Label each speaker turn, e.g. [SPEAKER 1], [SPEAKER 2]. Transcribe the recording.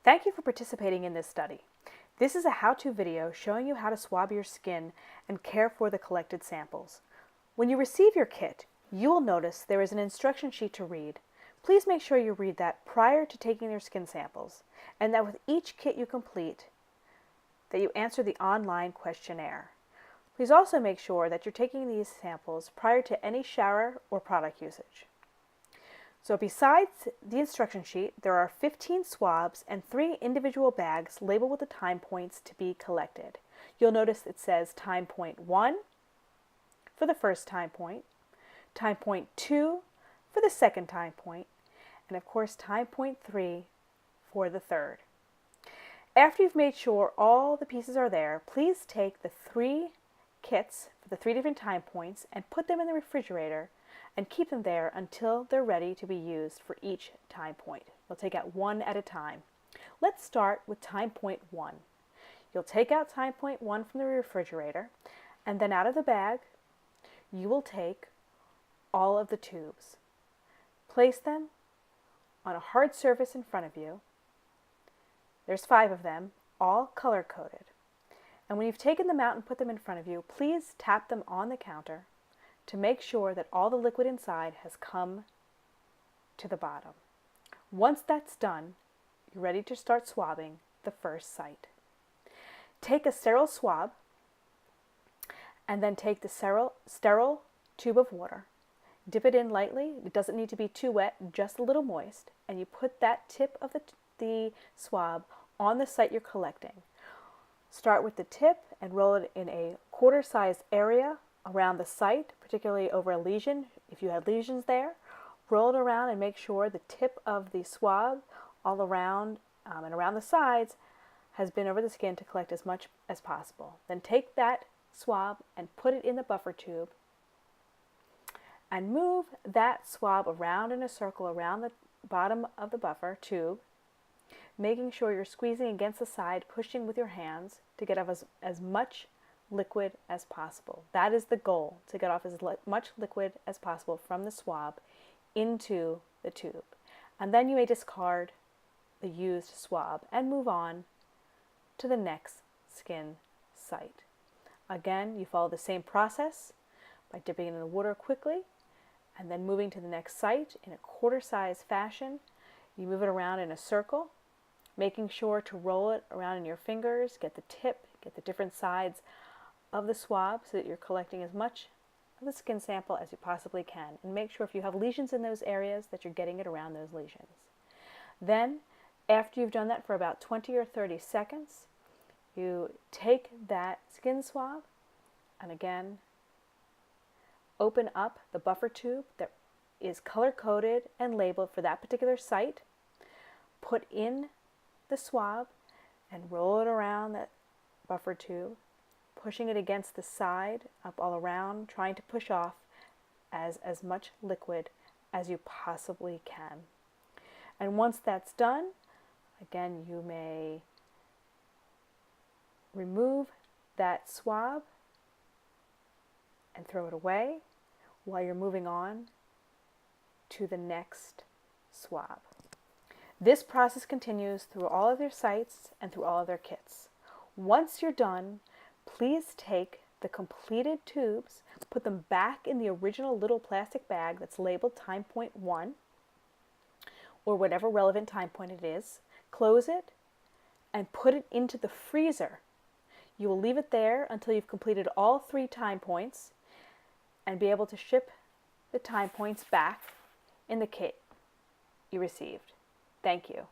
[SPEAKER 1] Thank you for participating in this study. This is a how-to video showing you how to swab your skin and care for the collected samples. When you receive your kit, you will notice there is an instruction sheet to read. Please make sure you read that prior to taking your skin samples, and that with each kit you complete, that you answer the online questionnaire. Please also make sure that you're taking these samples prior to any shower or product usage. So besides the instruction sheet, there are 15 swabs and 3 individual bags labeled with the time points to be collected. You'll notice it says time point 1 for the first time point 2 for the second time point, and of course time point 3 for the third. After you've made sure all the pieces are there, please take the 3 kits for the 3 different time points and put them in the refrigerator and keep them there until they're ready to be used for each time point. We'll take out one at a time. Let's start with time point 1. You'll take out time point 1 from the refrigerator, and then out of the bag, you will take all of the tubes. Place them on a hard surface in front of you. There's 5 of them, all color-coded. And when you've taken them out and put them in front of you, please tap them on the counter to make sure that all the liquid inside has come to the bottom. Once that's done, you're ready to start swabbing the first site. Take a sterile swab and then take the sterile tube of water. Dip it in lightly. It doesn't need to be too wet, just a little moist. And you put that tip of the swab on the site you're collecting. Start with the tip and roll it in a quarter-sized area around the site, particularly over a lesion. If you had lesions there, roll it around and make sure the tip of the swab all around and around the sides has been over the skin to collect as much as possible. Then take that swab and put it in the buffer tube and move that swab around in a circle around the bottom of the buffer tube, making sure you're squeezing against the side, pushing with your hands to get off as much liquid as possible. That is the goal, to get off as much liquid as possible from the swab into the tube. And then you may discard the used swab and move on to the next skin site. Again, you follow the same process by dipping it in the water quickly and then moving to the next site in a quarter-size fashion. You move it around in a circle, making sure to roll it around in your fingers, get the tip, get the different sides of the swab so that you're collecting as much of the skin sample as you possibly can. And make sure if you have lesions in those areas that you're getting it around those lesions. Then, after you've done that for about 20 or 30 seconds, you take that skin swab and again open up the buffer tube that is color-coded and labeled for that particular site. Put in the swab and roll it around that buffer tube, pushing it against the side, up all around, trying to push off as much liquid as you possibly can. And once that's done, again, you may remove that swab and throw it away while you're moving on to the next swab. This process continues through all of their sites and through all of their kits. Once you're done, please take the completed tubes, put them back in the original little plastic bag that's labeled time point 1, or whatever relevant time point it is, close it, and put it into the freezer. You will leave it there until you've completed all 3 time points and be able to ship the time points back in the kit you received. Thank you.